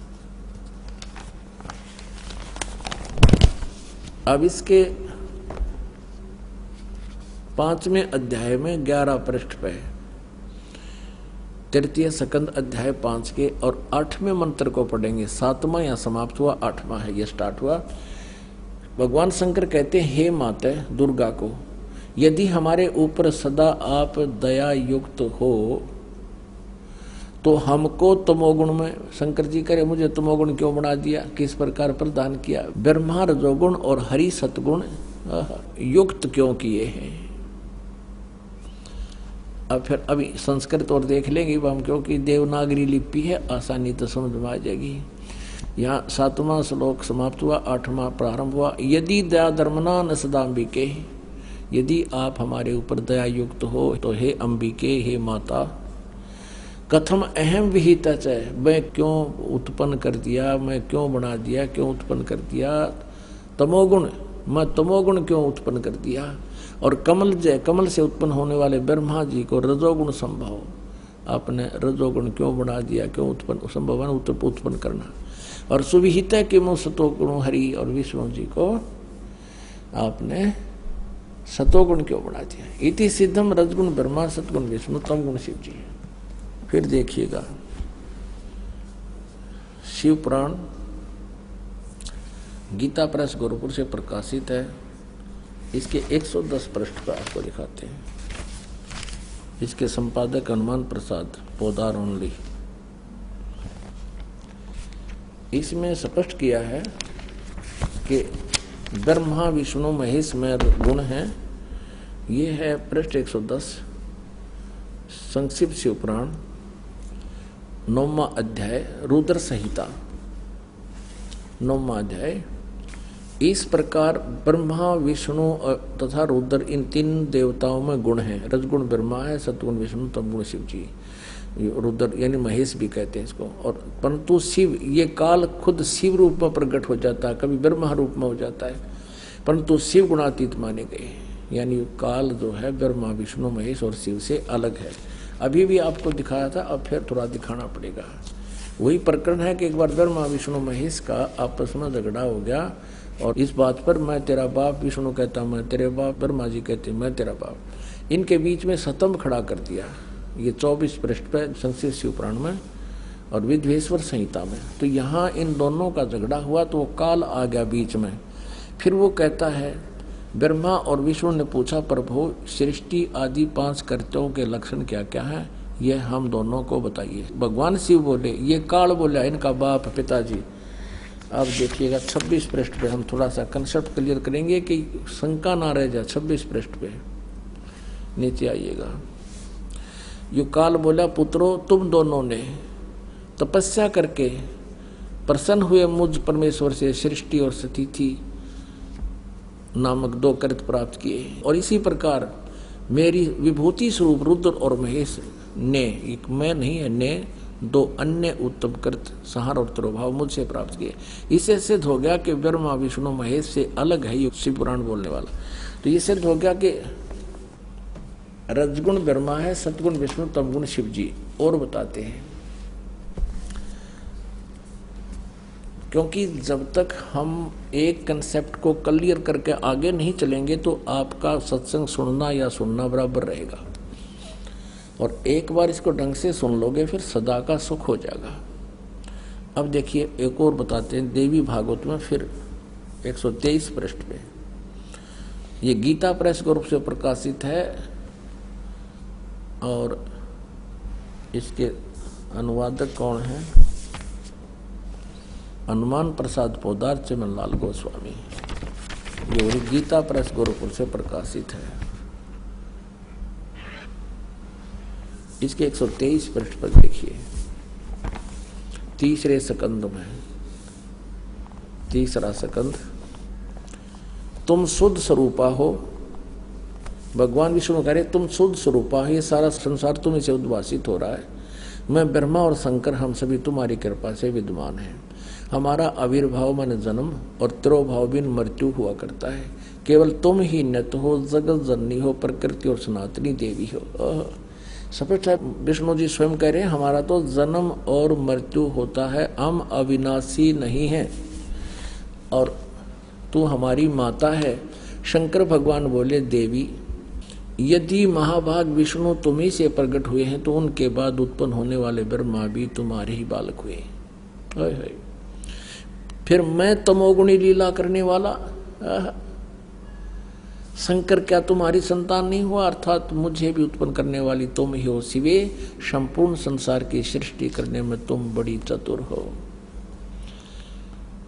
अब इसके 5वें अध्याय में 11 पृष्ठ पे तृतीय स्कंद अध्याय 5 के और 8वें मंत्र को पढ़ेंगे। 7वां यहाँ समाप्त हुआ, 8वां है ये स्टार्ट हुआ। भगवान शंकर कहते हैं, हे माते दुर्गा को, यदि हमारे ऊपर सदा आप दया युक्त हो तो हमको तमोगुण में, शंकर जी करे मुझे तमोगुण क्यों बना दिया, किस प्रकार प्रदान किया, ब्रह्मा रजोगुण और हरि सतगुण युक्त क्यों किए हैं। अब फिर अभी संस्कृत और देख लेंगे हम, क्योंकि देवनागरी लिपि है, आसानी तो समझ में आ जाएगी। यहाँ 7वां श्लोक समाप्त हुआ, 8वां प्रारंभ हुआ। यदि दया धर्मना न सदाम्बिके, यदि आप हमारे ऊपर दया युक्त हो तो हे अंबिके, हे माता, कथम अहम विहिता च, मैं क्यों उत्पन्न कर दिया, मैं क्यों बना दिया, क्यों उत्पन्न कर दिया तमोगुण, मैं तमोगुण क्यों उत्पन्न कर दिया। और कमल जय, कमल से उत्पन्न होने वाले ब्रह्मा जी को रजोगुण संभव, आपने रजोगुण क्यों बना दिया, क्यों उत्पन्न संभव उत्पन्न करना। और सुविहिता के मुँह सतोगुण हरि और विष्णु जी को आपने सतोगुण क्यों बना दिया। इति सिद्धम रजगुण ब्रह्मा सतगुण विष्णु तम गुण शिव जी। फिर देखिएगा शिव पुराण गीता प्रेस गोरखपुर से प्रकाशित है। इसके 110 पृष्ठ पर आपको दिखाते हैं। इसके संपादक हनुमान प्रसाद पोदार ओनली। इसमें स्पष्ट किया है कि ब्रह्मा विष्णु महेश में गुण है। ये है पृष्ठ 110 संक्षिप्त शिव पुराण 9वां अध्याय रुद्र संहिता 9वां अध्याय। इस प्रकार ब्रह्मा विष्णु तथा रुद्र इन 3 देवताओं में गुण है। रजगुण ब्रह्मा है, सतगुण विष्णु, तमगुण शिव जी। रुद्र यानी महेश भी कहते हैं इसको। और परंतु शिव, ये काल खुद शिव रूप में प्रकट हो जाता है, कभी ब्रह्मा रूप में हो जाता है, परंतु शिव गुणातीत माने गए। यानी काल जो है ब्रह्मा विष्णु महेश और शिव से अलग है। अभी भी आपको दिखाया था, अब फिर थोड़ा दिखाना पड़ेगा। वही प्रकरण है कि एक बार ब्रह्मा विष्णु महेश का आपस में झगड़ा हो गया और इस बात पर मैं तेरा बाप, विष्णु कहता मैं तेरे बाप, ब्रह्मा जी कहते मैं तेरा बाप। इनके बीच में स्तंभ खड़ा कर दिया। ये 24 पृष्ठ पर संक्षिप्त शिव पुराण में और विद्वेश्वर संहिता में। तो यहाँ इन दोनों का झगड़ा हुआ तो वो काल आ गया बीच में। फिर वो कहता है, ब्रह्मा और विष्णु ने पूछा, प्रभु सृष्टि आदि 5 कर्तव्यों के लक्षण क्या क्या है, ये हम दोनों को बताइए। भगवान शिव बोले, ये काल बोला इनका बाप पिताजी। अब देखिएगा 26 पृष्ठ पे हम थोड़ा सा कंसेप्ट क्लियर करेंगे कि शंका ना रह जाए। 26 पृष्ठ पे नीचे आइएगा। यो काल बोला, पुत्रों तुम दोनों ने तपस्या करके प्रसन्न हुए मुझ परमेश्वर से सृष्टि और स्थिति नामक 2 कृत प्राप्त किए। और इसी प्रकार मेरी विभूति स्वरूप रुद्र और महेश ने, एक मैं नहीं है, ने 2 अन्य उत्तम कृत संहार और तिरोभाव मुझसे प्राप्त किए। इससे सिद्ध हो गया कि ब्रह्मा विष्णु महेश से अलग है ये शिव पुराण बोलने वाला। तो ये सिद्ध हो गया कि रजगुण ब्रह्मा है, सतगुण विष्णु, तमगुण शिव जी। और बताते हैं, क्योंकि जब तक हम एक कंसेप्ट को क्लियर करके आगे नहीं चलेंगे तो आपका सत्संग सुनना या सुनना बराबर रहेगा। और एक बार इसको ढंग से सुन लोगे फिर सदा का सुख हो जाएगा। अब देखिए एक और बताते हैं देवी भागवत में, फिर 123 पृष्ठ पे। ये गीता प्रेस के रूप से प्रकाशित है और इसके अनुवादक कौन है? हनुमान प्रसाद पोदार चमनलाल गोस्वामी। ये गीता प्रेस गोरखपुर से प्रकाशित है। इसके 123 पृष्ठ पर देखिए, 3रे स्कंद में, 3रा स्कंद, तुम शुद्ध स्वरूपा हो। भगवान विष्णु कह रहे तुम शुद्ध स्वरूपा हो, ये सारा संसार तुम्हें से उद्भासित हो रहा है। मैं ब्रह्मा और शंकर हम सभी तुम्हारी कृपा से विद्यमान हैं। हमारा आविर्भाव मन जन्म और तिरोभाव बिन मृत्यु हुआ करता है। केवल तुम ही नित हो, जगत जननी हो, प्रकृति और सनातनी देवी हो। स्पष्ट है, विष्णु जी स्वयं कह रहे हैं हमारा तो जन्म और मृत्यु होता है, हम अविनाशी नहीं है और तू हमारी माता है। शंकर भगवान बोले, देवी यदि महाभाग विष्णु तुम्ही से प्रकट हुए हैं तो उनके बाद उत्पन्न होने वाले ब्रह्मा भी तुम्हारे ही बालक हुए। फिर मैं तमोगुणी लीला करने वाला शंकर क्या तुम्हारी संतान नहीं हुआ? अर्थात मुझे भी उत्पन्न करने वाली तुम ही हो शिवे। संपूर्ण संसार की सृष्टि करने में तुम बड़ी चतुर हो।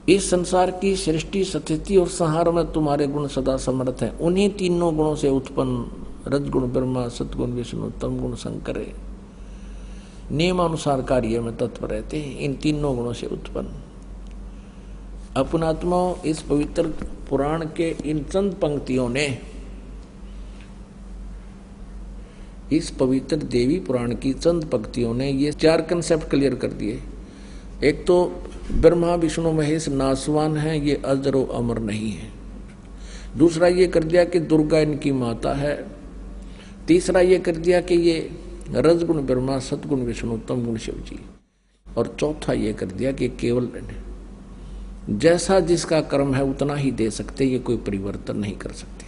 इस संसार की सृष्टि, स्थिति और संहार में तुम्हारे गुण सदा समर्थ हैं। उन्हीं तीनों गुणों से उत्पन्न रजगुण ब्रह्मा, सतगुण विष्णु, तमगुण शंकर नियमानुसार कार्य में तत्पर रहते हैं। इन तीनों गुणों से उत्पन्न अपनात्माओं, इस पवित्र पुराण के इन चंद पंक्तियों ने, इस पवित्र देवी पुराण की चंद पंक्तियों ने ये 4 कंसेप्ट क्लियर कर दिए। एक तो ब्रह्मा विष्णु महेश नासवान हैं, ये अजर व अमर नहीं है। दूसरा ये कर दिया कि दुर्गा इनकी माता है। तीसरा ये कर दिया कि ये रजगुण ब्रह्मा, सतगुण विष्णु, तमगुण शिव जी। और चौथा ये कर दिया कि केवल जैसा जिसका कर्म है उतना ही दे सकते, ये कोई परिवर्तन नहीं कर सकते।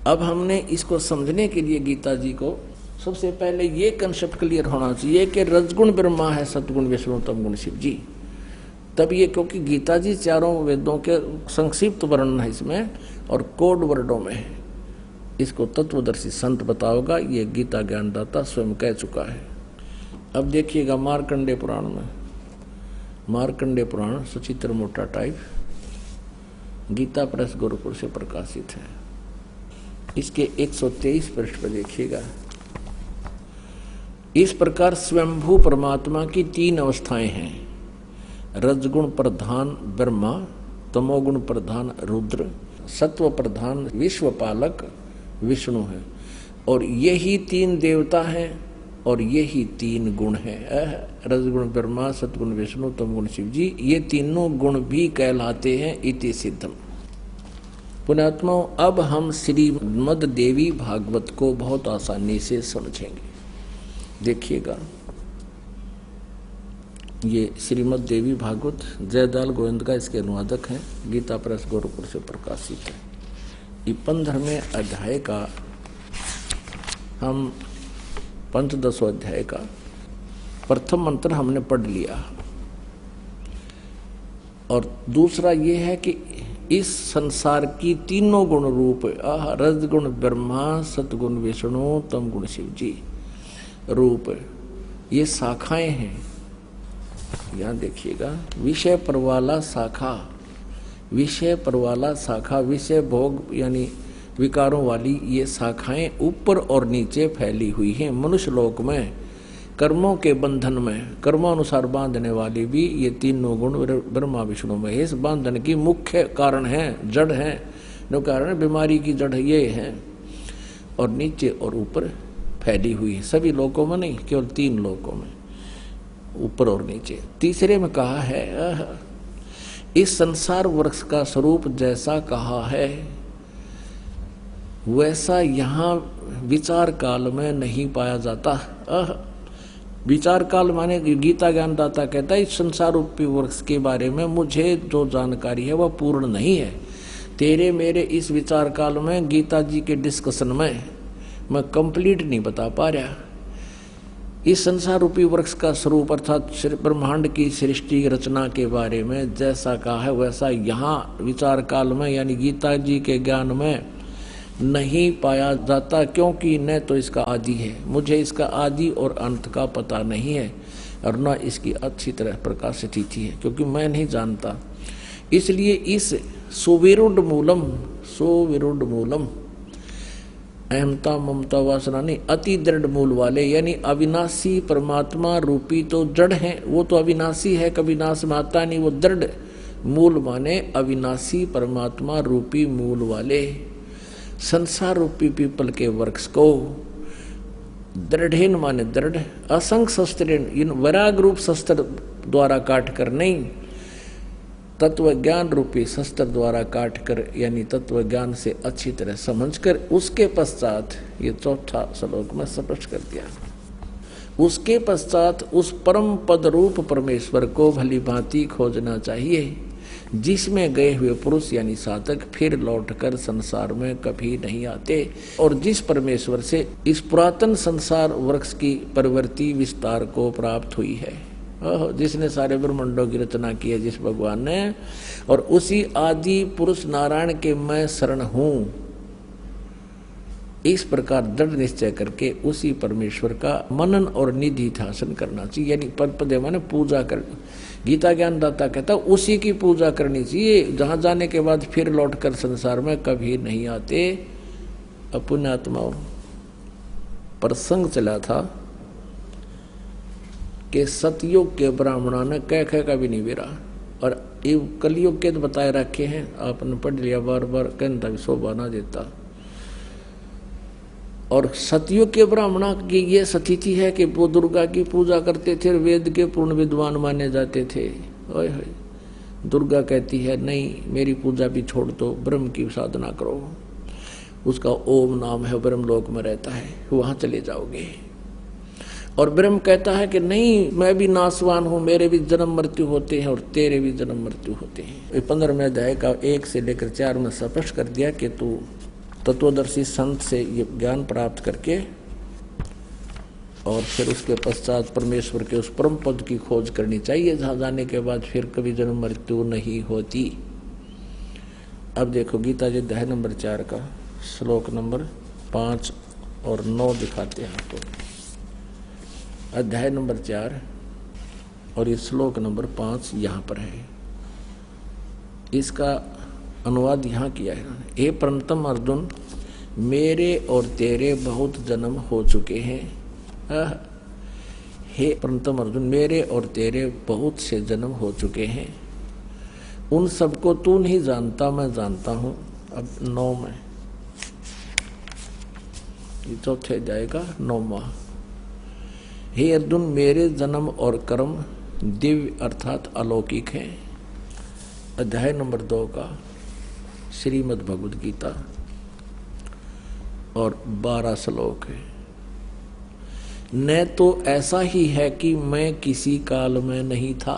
अब हमने इसको समझने के लिए गीता जी को सबसे पहले ये कंसेप्ट क्लियर होना चाहिए कि रजगुण ब्रह्मा है, सतगुण विष्णु, तमगुण शिव जी। तब ये, क्योंकि गीता जी चारों वेदों के संक्षिप्त वर्णन है इसमें और कोड वर्डों में है, इसको तत्वदर्शी संत बताओगा, ये गीता ज्ञानदाता स्वयं कह चुका है। अब देखिएगा मार्कंडेय पुराण में, मार्कंडेय पुराण सचित्र मोटा टाइप, गीता प्रेस गोरखपुर से प्रकाशित है। इसके 123 पृष्ठ पर देखिएगा। इस प्रकार स्वयंभू परमात्मा की 3 अवस्थाएं हैं। रजगुण प्रधान ब्रह्मा, तमोगुण प्रधान रुद्र, सत्व प्रधान विश्वपालक विष्णु है। और यही 3 देवता हैं और यही 3 गुण हैं। रजगुण ब्रह्मा, सतगुण विष्णु, तमगुण शिव जी, ये तीनों गुण भी कहलाते हैं इति सिद्धम। पुण्यात्माओं, अब हम श्रीमद् देवी भागवत को बहुत आसानी से समझेंगे। देखिएगा, ये श्रीमद् देवी भागवत जयदाल गोविंद का इसके अनुवादक हैं, गीता प्रेस गोरखपुर से प्रकाशित है। ये 15वें अध्याय का, हम 15 अध्याय का प्रथम मंत्र हमने पढ़ लिया। और दूसरा ये है कि इस संसार की तीनों गुण रूप, रजगुण ब्रह्मा, सतगुण विष्णु, तमगुण शिव जी रूप, ये शाखाएं हैं। यहाँ देखिएगा, विषय परवाला शाखा, विषय परवाला शाखा, विषय भोग यानी विकारों वाली ये शाखाएं ऊपर और नीचे फैली हुई हैं। मनुष्य लोक में कर्मों के बंधन में कर्मानुसार बांधने वाली भी ये तीनों गुण ब्रह्मा विष्णु महेश बांधन की मुख्य कारण हैं, जड़ हैं। जो कारण बीमारी की जड़ ये है, और नीचे और ऊपर फैली हुई है। सभी लोकों में नहीं, केवल 3 लोकों में, ऊपर और नीचे। तीसरे में कहा है, इस संसार वृक्ष का स्वरूप जैसा कहा है वैसा यहाँ विचार काल में नहीं पाया जाता। विचार काल माने गीता ज्ञानदाता कहता है, इस संसार रूपी वृक्ष के बारे में मुझे जो जानकारी है वह पूर्ण नहीं है। तेरे मेरे इस विचार काल में गीता जी के डिस्कशन में मैं कंप्लीट नहीं बता पा रहा। इस संसार रूपी वृक्ष का स्वरूप अर्थात ब्रह्मांड की सृष्टि रचना के बारे में जैसा कहा है वैसा यहाँ विचार काल में यानी गीता जी के ज्ञान में नहीं पाया जाता, क्योंकि न तो इसका आदि है, मुझे इसका आदि और अंत का पता नहीं है, और न इसकी अच्छी तरह प्रकाशित थी है, क्योंकि मैं नहीं जानता। इसलिए इस सुविरुद्ध मूलम अहमता ममता वासना नहीं, अति दृढ़ मूल वाले यानी अविनाशी परमात्मा रूपी तो जड़ है, वो तो अविनाशी है, कभी नाश में आता नहीं। वो दृढ़ मूल माने अविनाशी परमात्मा रूपी मूल वाले संसार रूपी पीपल के वृक्ष को दृढ़ेन माने दृढ़, असंग शस्त्रेण इन वैराग रूप शस्त्र द्वारा काट कर नहीं, तत्व ज्ञान रूपी शस्त्र द्वारा काट कर यानी तत्व ज्ञान से अच्छी तरह समझकर उसके पश्चात ये चौथा श्लोक में स्पष्ट कर दिया। उसके पश्चात उस परम पद रूप परमेश्वर को भली भांति खोजना चाहिए, जिसमें गए हुए पुरुष यानी साधक फिर लौटकर संसार में कभी नहीं आते, और जिस परमेश्वर से इस पुरातन संसार वृक्ष की प्रवृत्ति विस्तार को प्राप्त हुई है, जिसने सारे ब्रह्मांडों की रचना की है जिस भगवान ने, और उसी आदि पुरुष नारायण के मैं शरण हूँ, इस प्रकार दृढ़ निश्चय करके उसी परमेश्वर का मनन और निधि ध्यान करना चाहिए। यानी पद माने पूजा कर, गीता ज्ञानदाता कहता उसी की पूजा करनी चाहिए, जहां जाने के बाद फिर लौटकर संसार में कभी नहीं आते। पुण्यात्माओं, प्रसंग चला था कि सतयुग के ब्राह्मणों ने कह का भी नहीं बेरा, और ये कलयुग के तो बताए रखे हैं, आपने पढ़ लिया बार बार, कहता भी शोभा ना देता। और सतयुग के ब्राह्मणों की ये स्थिति है कि वो दुर्गा की पूजा करते थे, वेद के पूर्ण विद्वान माने जाते थे। ओए होए, दुर्गा कहती है नहीं, मेरी पूजा भी छोड़ दो, ब्रह्म की साधना करो। उसका ओम नाम है, ब्रह्मलोक में रहता है, वहां चले जाओगे। और ब्रह्म कहता है कि नहीं, मैं भी नासवान हूं, मेरे भी जन्म मृत्यु होते हैं और तेरे भी जन्म मृत्यु होते हैं। 15वें अध्याय का 1 से लेकर 4 में स्पष्ट कर दिया कि तू तत्वदर्शी संत से ये ज्ञान प्राप्त करके और फिर उसके पश्चात परमेश्वर के उस परम पद की खोज करनी चाहिए, जहां जाने के बाद फिर कभी जन्म मृत्यु नहीं होती। अब देखो गीता जी अध्याय नंबर 4 का श्लोक नंबर 5 और 9 दिखाते हैं आपको। अध्याय नंबर 4 और ये श्लोक नंबर 5 यहाँ पर है। इसका अनुवाद यहाँ किया है। हे प्रणतम अर्जुन, मेरे और तेरे बहुत जन्म हो चुके हैं। हे प्रणतम अर्जुन, मेरे और तेरे बहुत से जन्म हो चुके हैं, उन सबको तू नहीं जानता, मैं जानता हूँ। अब 9 में, ये चौथे अध्याय का 9वां। हे अर्जुन, मेरे जन्म और कर्म दिव्य अर्थात अलौकिक हैं। अध्याय नंबर 2 का श्रीमद् भगवद गीता और 12 श्लोक है। न तो ऐसा ही है कि मैं किसी काल में नहीं था,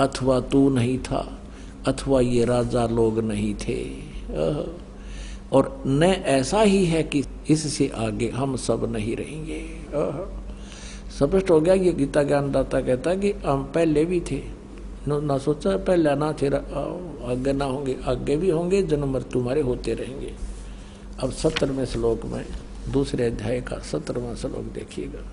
अथवा तू नहीं था, अथवा ये राजा लोग नहीं थे, और न ऐसा ही है कि इससे आगे हम सब नहीं रहेंगे। स्पष्ट हो गया। ये गीता ज्ञानदाता कहता है कि हम पहले भी थे, ना सोचा पहले ना थे, आगे ना होंगे, आगे भी होंगे, जन्म मृत्यु तुम्हारे होते रहेंगे। अब 17वें श्लोक में, दूसरे अध्याय का 17वां श्लोक देखिएगा।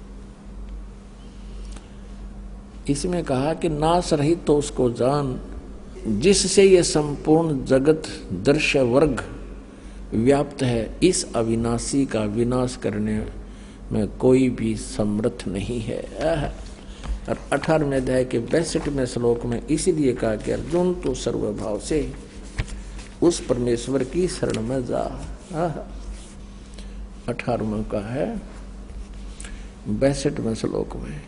इसमें कहा कि नाश रहित तो उसको जान, जिससे ये संपूर्ण जगत दृश्य वर्ग व्याप्त है, इस अविनाशी का विनाश करने में कोई भी समर्थ नहीं है। और 18वें अध्याय के 62वें श्लोक में इसीलिए कहा कि अर्जुन तू सर्वभाव से उस परमेश्वर की शरण में जा। 18वां का है 62वें श्लोक में,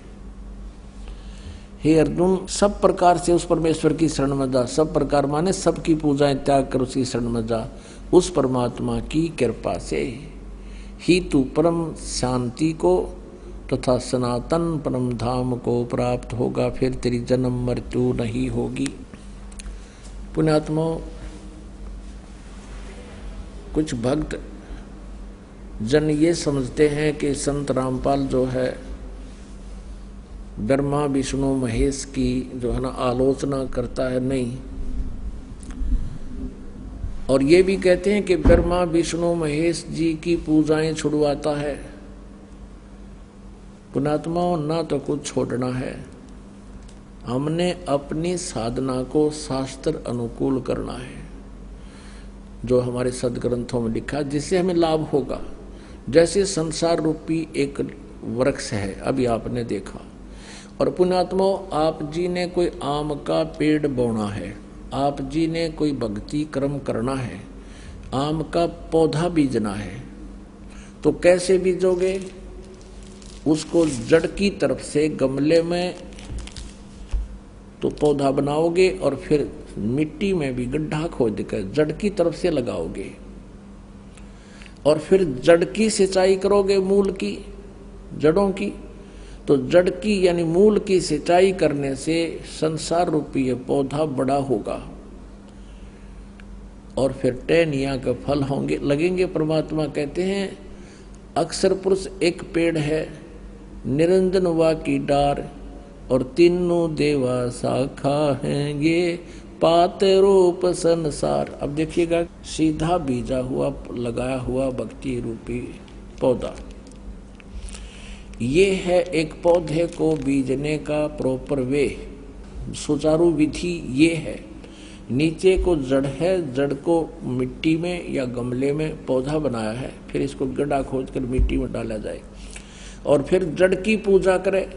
हे अर्जुन सब प्रकार से उस परमेश्वर की शरण में जा। सब प्रकार माने सबकी पूजाएं त्याग कर उसी शरण में जा। उस परमात्मा की कृपा से ही तू परम शांति को तथा सनातन परम धाम को प्राप्त होगा, फिर तेरी जन्म मृत्यु नहीं होगी। पुण्यात्मा, कुछ भक्त जन ये समझते हैं कि संत रामपाल जो है ब्रह्मा विष्णु महेश की जो है ना आलोचना करता है। नहीं, और ये भी कहते हैं कि ब्रह्मा विष्णु महेश जी की पूजाएं छुड़वाता है। पुण्यात्मा, ना तो कुछ छोड़ना है, हमने अपनी साधना को शास्त्र अनुकूल करना है, जो हमारे सदग्रंथों में लिखा, जिससे हमें लाभ होगा। जैसे संसार रूपी एक वृक्ष है, अभी आपने देखा, और पुण्यात्मा आप जी ने कोई आम का पेड़ बोना है, आप जी ने कोई भक्ति कर्म करना है, आम का पौधा बीजना है, तो कैसे बीजोगे? उसको जड़ की तरफ से गमले में तो पौधा बनाओगे और फिर मिट्टी में भी गड्ढा खोद कर जड़ की तरफ से लगाओगे, और फिर जड़ की सिंचाई करोगे, मूल की, जड़ों की। तो जड़ की यानी मूल की सिंचाई करने से संसार रूपी ये पौधा बड़ा होगा और फिर टहनिया के फल होंगे, लगेंगे। परमात्मा कहते हैं अक्षर पुरुष एक पेड़ है, निरंजन वा की डार, और तीनों देवा शाखा हैं, ये पात रूप संसार। अब देखिएगा, सीधा बीजा हुआ लगाया हुआ भक्ति रूपी पौधा, ये है एक पौधे को बीजने का प्रॉपर वे, सुचारू विधि ये है। नीचे को जड़ है, जड़ को मिट्टी में या गमले में पौधा बनाया है, फिर इसको गड्ढा खोद कर मिट्टी में डाला जाए और फिर जड़ की पूजा करे।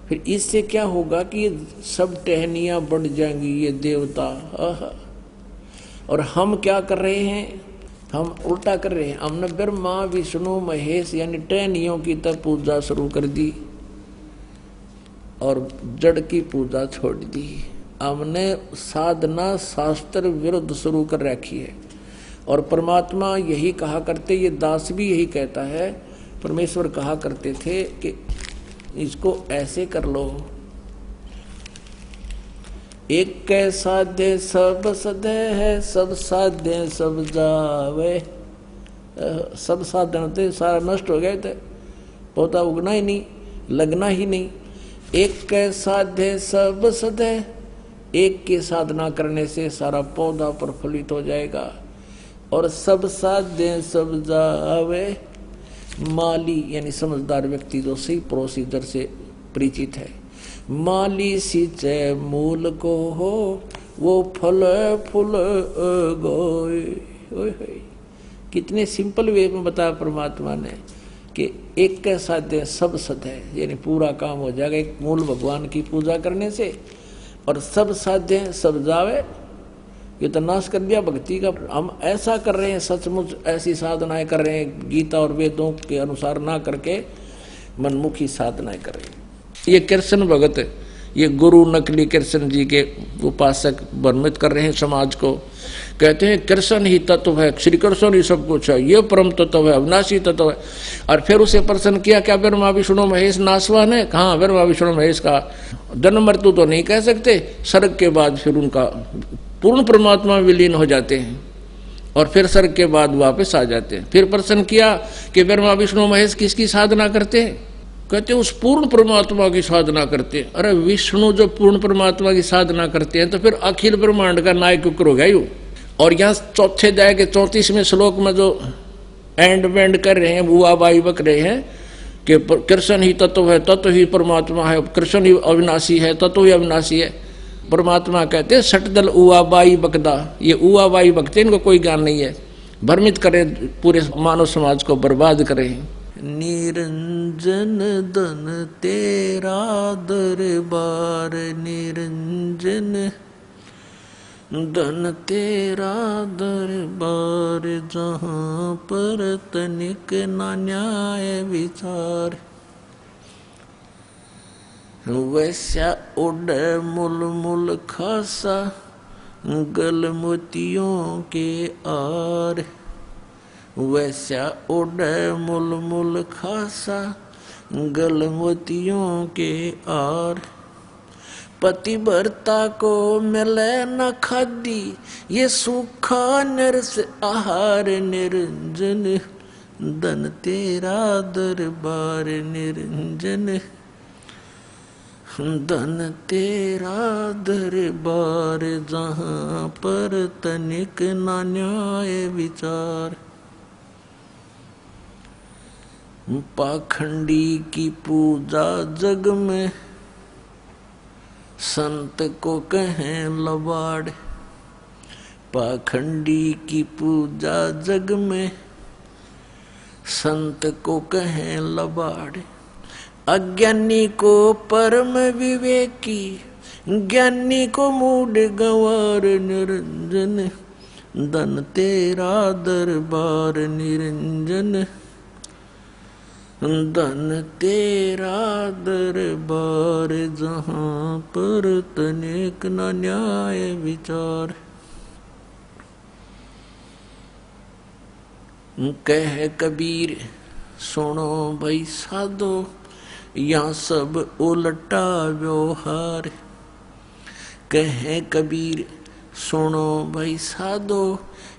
फिर इससे क्या होगा कि ये सब टहनियां बढ़ जाएंगी, ये देवता। आहा। और हम क्या कर रहे हैं, हम उल्टा कर रहे हैं। हमने ब्रह्मा विष्णु महेश यानी टहनियों की तब पूजा शुरू कर दी और जड़ की पूजा छोड़ दी। हमने साधना शास्त्र विरुद्ध शुरू कर रखी है। और परमात्मा यही कहा करते, ये दास भी यही कहता है, परमेश्वर कहा करते थे कि इसको ऐसे कर लो। एक कै साध्य सब सदे है, सब साध्य सब जावे। सब साधन थे सारा नष्ट हो गए थे, पौधा उगना ही नहीं, लगना ही नहीं। एक कै साध्य सब सदे, एक की साधना करने से सारा पौधा प्रफुल्लित हो जाएगा। और सब साध्य सब जावे, माली यानी समझदार व्यक्ति जो सही प्रोसीजर से परिचित है। माली सिंचे मूल को हो, वो फल फूल गोए। कितने सिंपल वे में बताया परमात्मा ने कि एक के साथ सब सद है, यानी पूरा काम हो जाएगा एक मूल भगवान की पूजा करने से। और सब साध्य सब जावे, ये तो नाश कर दिया भक्ति का। हम ऐसा कर रहे हैं, सचमुच ऐसी साधनाएं कर रहे हैं, गीता और वेदों के अनुसार ना करके मनमुखी साधनाएं कर रहे हैं। ये कृष्ण भगत, ये गुरु नकली कृष्ण जी के उपासक भ्रमित कर रहे हैं समाज को। कहते हैं कृष्ण ही तत्व है, श्री कृष्ण ही सब कुछ है, ये परम तत्व है, अविनाशी तत्व है। और फिर उसे प्रश्न किया, क्या ब्रह्मा विष्णु महेश नाशवान है? कहाँ ब्रह्मा विष्णु महेश का जन्म मृत्यु तो नहीं कह सकते, स्वर्ग के बाद फिर उनका पूर्ण परमात्मा विलीन हो जाते हैं और फिर स्वर्ग के बाद वापस आ जाते हैं। फिर प्रश्न किया कि ब्रह्मा विष्णु महेश किसकी साधना करते हैं? कहते उस पूर्ण परमात्मा की साधना करते हैं। अरे विष्णु जो पूर्ण परमात्मा की साधना करते हैं तो फिर अखिल ब्रह्मांड का नायक हो गया यू। और यहाँ चौथे अध्याय के 34वें श्लोक में जो एंड वेंड कर रहे हैं, बुआ बाई बक रहे हैं कि कृष्ण ही तत्व है, तत्व ही परमात्मा है, कृष्ण ही अविनाशी है, तत्व ही अविनाशी है। परमात्मा कहते हैं सटदल उआ बाई बकदा, ये उआ बाई बकते इनको कोई ज्ञान नहीं है, भ्रमित करें, पूरे मानव समाज को बर्बाद करें। निरंजन धन तेरा दरबार, निरंजन धन तेरा दरबार, जहाँ पर तनिक ना न्याय विचार। वैसा उड़ मुल मुल खासा, गल मोतियों के आर। वैसा उड़ मुल मुल खासा, गल मोतियों के आर। पतिव्रता को मिले न खादी, ये सूखा नरस आहार। निरंजन धन तेरा दरबार, निरंजन धन तेरा दरबार, जहाँ पर तनिक ना न्याय विचार। पाखंडी की पूजा जग में, संत को कहें लबाड़। पाखंडी की पूजा जग में, संत को कहें लबाड़। अज्ञानी को परम विवेकी, ज्ञानी को मूढ़ गंवार। निरंजन धन तेरा दरबार, निरंजन धन तेरा दरबार, जहाँ पर तनिक न न्याय विचार। कह कबीर सुनो भाई साधो, यहाँ सब उल्टा व्यवहार। कहे कबीर सुनो भाई साधो,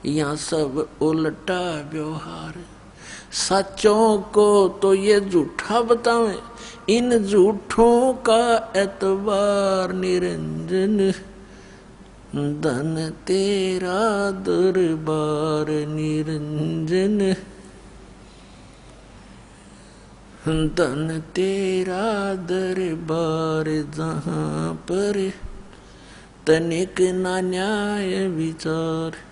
यहाँ सब उल्टा व्यवहार। सच्चों को तो ये झूठा बतावें, इन झूठों का एतबार। निरंजन धन तेरा दरबार, निरंजन धन तेरा दरबार, जहाँ पर तनिक ना न्याय विचार।